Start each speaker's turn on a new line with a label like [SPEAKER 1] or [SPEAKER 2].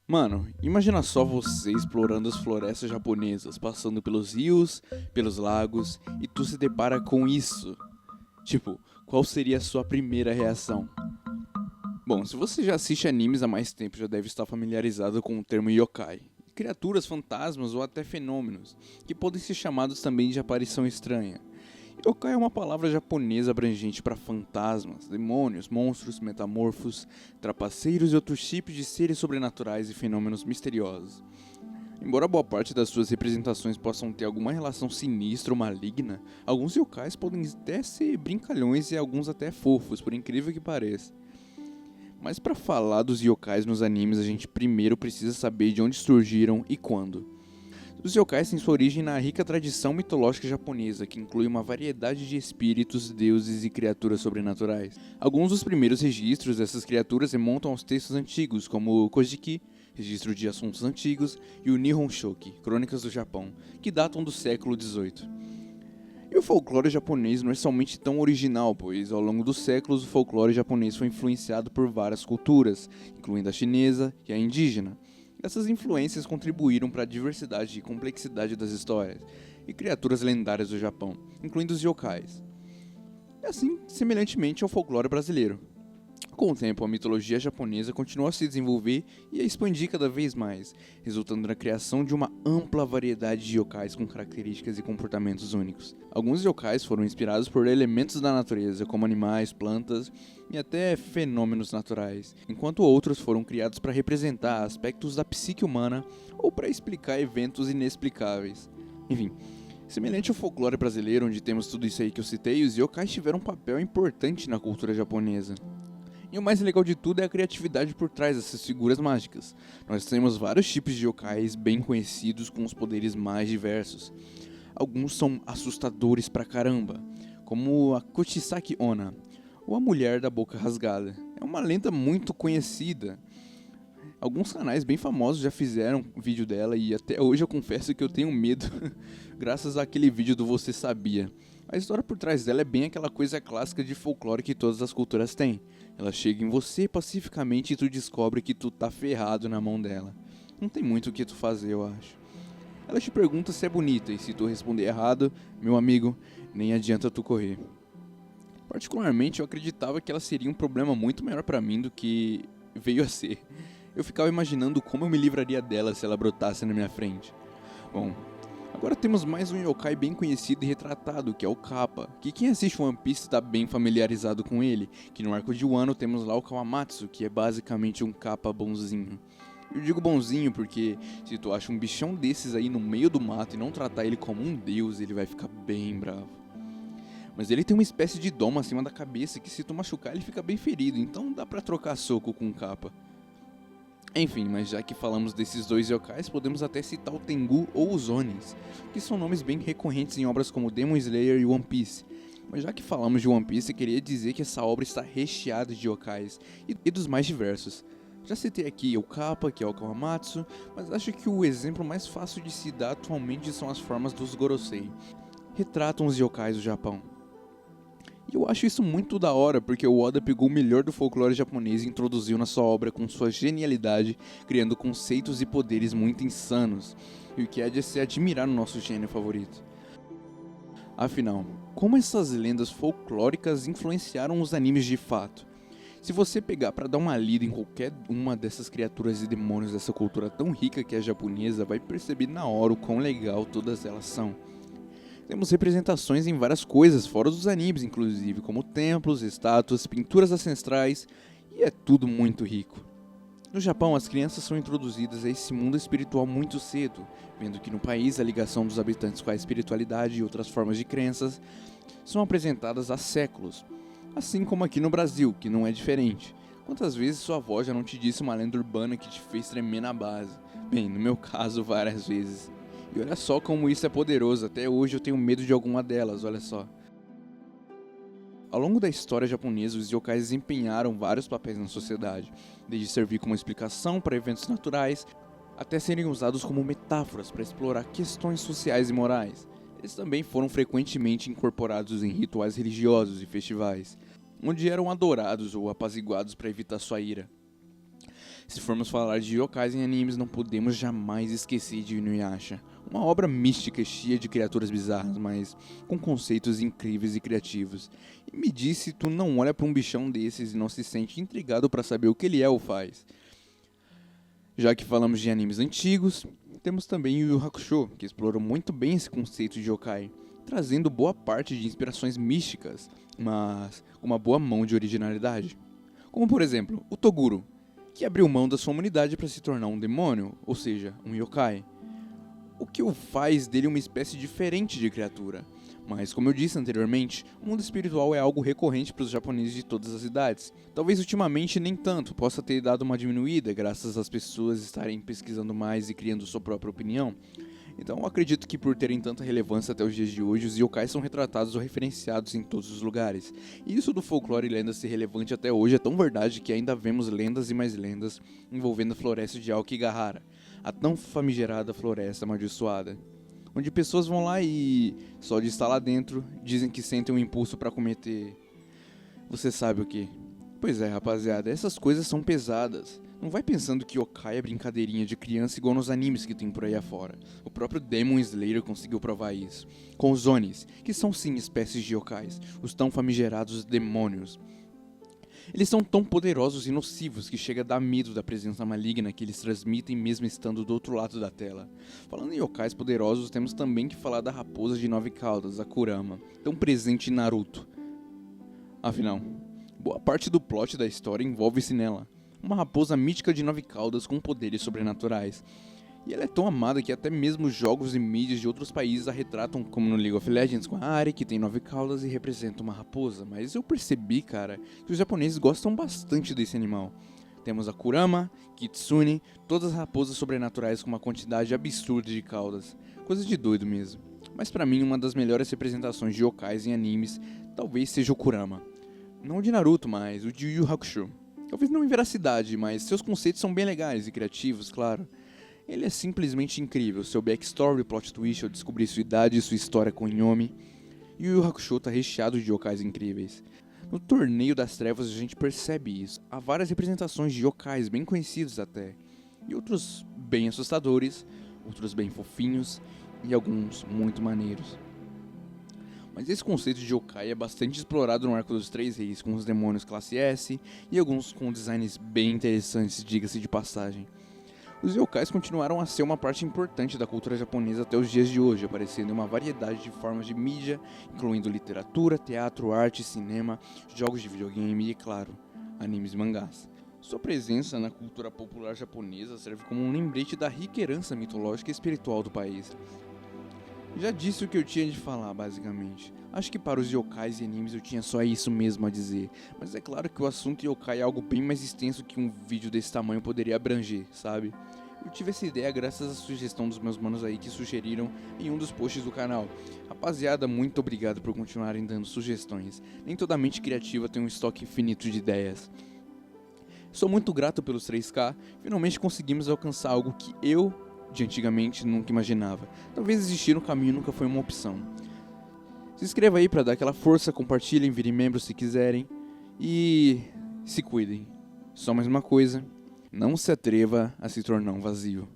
[SPEAKER 1] Mano, imagina só você explorando as florestas japonesas, passando pelos rios, pelos lagos, e tu se depara com isso. Tipo, qual seria a sua primeira reação? Bom, se você já assiste animes há mais tempo, já deve estar familiarizado com o termo yokai. Criaturas, fantasmas ou até fenômenos, que podem ser chamados também de aparição estranha. Yokai é uma palavra japonesa abrangente para fantasmas, demônios, monstros, metamorfos, trapaceiros e outros tipos de seres sobrenaturais e fenômenos misteriosos. Embora boa parte das suas representações possam ter alguma relação sinistra ou maligna, alguns yokais podem até ser brincalhões e alguns até fofos, por incrível que pareça. Mas para falar dos yokais nos animes, a gente primeiro precisa saber de onde surgiram e quando. Os yokais têm sua origem na rica tradição mitológica japonesa, que inclui uma variedade de espíritos, deuses e criaturas sobrenaturais. Alguns dos primeiros registros dessas criaturas remontam aos textos antigos, como o Kojiki, registro de assuntos antigos, e o Nihon Shoki, crônicas do Japão, que datam do século XVIII. E o folclore japonês não é somente tão original, pois ao longo dos séculos o folclore japonês foi influenciado por várias culturas, incluindo a chinesa e a indígena. Essas influências contribuíram para a diversidade e complexidade das histórias e criaturas lendárias do Japão, incluindo os yokais. E assim, semelhantemente ao folclore brasileiro. Com o tempo, a mitologia japonesa continuou a se desenvolver e a expandir cada vez mais, resultando na criação de uma ampla variedade de yokais com características e comportamentos únicos. Alguns yokais foram inspirados por elementos da natureza, como animais, plantas e até fenômenos naturais, enquanto outros foram criados para representar aspectos da psique humana ou para explicar eventos inexplicáveis. Enfim, semelhante ao folclore brasileiro, onde temos tudo isso aí que eu citei, os yokais tiveram um papel importante na cultura japonesa. E o mais legal de tudo é a criatividade por trás dessas figuras mágicas. Nós temos vários tipos de yokais bem conhecidos com os poderes mais diversos. Alguns são assustadores pra caramba, como a Kochisaki Onna, ou a Mulher da Boca Rasgada. É uma lenda muito conhecida. Alguns canais bem famosos já fizeram vídeo dela e até hoje eu confesso que eu tenho medo, graças àquele vídeo do Você Sabia. A história por trás dela é bem aquela coisa clássica de folclore que todas as culturas têm. Ela chega em você pacificamente e tu descobre que tu tá ferrado na mão dela. Não tem muito o que tu fazer, eu acho. Ela te pergunta se é bonita e se tu responder errado, meu amigo, nem adianta tu correr. Particularmente eu acreditava que ela seria um problema muito maior pra mim do que veio a ser. Eu ficava imaginando como eu me livraria dela se ela brotasse na minha frente. Bom, agora temos mais um yokai bem conhecido e retratado, que é o Kappa, que quem assiste One Piece está bem familiarizado com ele, que no arco de Wano temos lá o Kawamatsu, que é basicamente um Kappa bonzinho. Eu digo bonzinho porque se tu acha um bichão desses aí no meio do mato e não tratar ele como um deus, ele vai ficar bem bravo. Mas ele tem uma espécie de doma acima da cabeça que se tu machucar ele fica bem ferido, então dá pra trocar soco com o Kappa. Enfim, mas já que falamos desses dois yokais, podemos até citar o Tengu ou os Onis, que são nomes bem recorrentes em obras como Demon Slayer e One Piece. Mas já que falamos de One Piece, queria dizer que essa obra está recheada de yokais e dos mais diversos. Já citei aqui o Kappa, que é o Kawamatsu, mas acho que o exemplo mais fácil de se dar atualmente são as formas dos Gorosei. Retratam os yokais do Japão. E eu acho isso muito da hora, porque o Oda pegou o melhor do folclore japonês e introduziu na sua obra com sua genialidade, criando conceitos e poderes muito insanos, e o que é de se admirar no nosso gênio favorito. Afinal, como essas lendas folclóricas influenciaram os animes de fato? Se você pegar para dar uma lida em qualquer uma dessas criaturas e demônios dessa cultura tão rica que é a japonesa, vai perceber na hora o quão legal todas elas são. Temos representações em várias coisas, fora dos animes, inclusive, como templos, estátuas, pinturas ancestrais, e é tudo muito rico. No Japão, as crianças são introduzidas a esse mundo espiritual muito cedo, vendo que no país a ligação dos habitantes com a espiritualidade e outras formas de crenças são apresentadas há séculos, assim como aqui no Brasil, que não é diferente. Quantas vezes sua avó já não te disse uma lenda urbana que te fez tremer na base? Bem, no meu caso, várias vezes. E olha só como isso é poderoso, até hoje eu tenho medo de alguma delas, olha só. Ao longo da história japonesa, os yokais desempenharam vários papéis na sociedade, desde servir como explicação para eventos naturais, até serem usados como metáforas para explorar questões sociais e morais. Eles também foram frequentemente incorporados em rituais religiosos e festivais, onde eram adorados ou apaziguados para evitar sua ira. Se formos falar de yokais em animes, não podemos jamais esquecer de Inuyasha. Uma obra mística cheia de criaturas bizarras, mas com conceitos incríveis e criativos. E me diz se tu não olha pra um bichão desses e não se sente intrigado pra saber o que ele é ou faz. Já que falamos de animes antigos, temos também Yu Yu Hakusho, que explorou muito bem esse conceito de yokai, trazendo boa parte de inspirações místicas, mas com uma boa mão de originalidade. Como por exemplo, o Toguro, que abriu mão da sua humanidade para se tornar um demônio, ou seja, um yokai. O que o faz dele uma espécie diferente de criatura. Mas, como eu disse anteriormente, o mundo espiritual é algo recorrente para os japoneses de todas as idades. Talvez ultimamente nem tanto, possa ter dado uma diminuída graças às pessoas estarem pesquisando mais e criando sua própria opinião. Então eu acredito que por terem tanta relevância até os dias de hoje, os yokais são retratados ou referenciados em todos os lugares. E isso do folclore e lendas ser relevante até hoje é tão verdade que ainda vemos lendas e mais lendas envolvendo a floresta de Aokigahara, a tão famigerada floresta amaldiçoada, onde pessoas vão lá e, só de estar lá dentro, dizem que sentem um impulso para cometer... Você sabe o que? Pois é, rapaziada, essas coisas são pesadas. Não vai pensando que yokai é brincadeirinha de criança igual nos animes que tem por aí afora. O próprio Demon Slayer conseguiu provar isso. Com os Onis, que são sim espécies de yokais, os tão famigerados demônios. Eles são tão poderosos e nocivos que chega a dar medo da presença maligna que eles transmitem mesmo estando do outro lado da tela. Falando em yokais poderosos, temos também que falar da raposa de 9 caudas, a Kurama, tão presente em Naruto. Afinal, boa parte do plot da história envolve-se nela. Uma raposa mítica de 9 caudas com poderes sobrenaturais. E ela é tão amada que até mesmo jogos e mídias de outros países a retratam, como no League of Legends com a Ahri, que tem 9 caudas e representa uma raposa. Mas eu percebi, cara, que os japoneses gostam bastante desse animal. Temos a Kurama, Kitsune, todas as raposas sobrenaturais com uma quantidade absurda de caudas. Coisa de doido mesmo. Mas pra mim, uma das melhores representações de yokais em animes talvez seja o Kurama. Não o de Naruto, mas o de Yu Yu Hakusho. Talvez não em veracidade, mas seus conceitos são bem legais e criativos, claro. Ele é simplesmente incrível, seu backstory, plot twist, ao descobrir sua idade e sua história com Yomi. Yu Yu Hakusho tá recheado de yokais incríveis. No Torneio das Trevas a gente percebe isso. Há várias representações de yokais bem conhecidos até. E outros bem assustadores, outros bem fofinhos e alguns muito maneiros. Mas esse conceito de yokai é bastante explorado no Arco dos Três Reis, com os demônios classe S e alguns com designs bem interessantes, diga-se de passagem. Os yokais continuaram a ser uma parte importante da cultura japonesa até os dias de hoje, aparecendo em uma variedade de formas de mídia, incluindo literatura, teatro, arte, cinema, jogos de videogame e, claro, animes e mangás. Sua presença na cultura popular japonesa serve como um lembrete da rica herança mitológica e espiritual do país. Já disse o que eu tinha de falar, basicamente. Acho que para os yokais e animes eu tinha só isso mesmo a dizer. Mas é claro que o assunto yokai é algo bem mais extenso que um vídeo desse tamanho poderia abranger, sabe? Eu tive essa ideia graças à sugestão dos meus manos aí que sugeriram em um dos posts do canal. Rapaziada, muito obrigado por continuarem dando sugestões. Nem toda mente criativa tem um estoque infinito de ideias. Sou muito grato pelos 3K, finalmente conseguimos alcançar algo que eu, de antigamente, nunca imaginava. Talvez existir um caminho nunca foi uma opção. Se inscreva aí pra dar aquela força, compartilhem, virem membros se quiserem. E se cuidem. Só mais uma coisa, não se atreva a se tornar um vazio.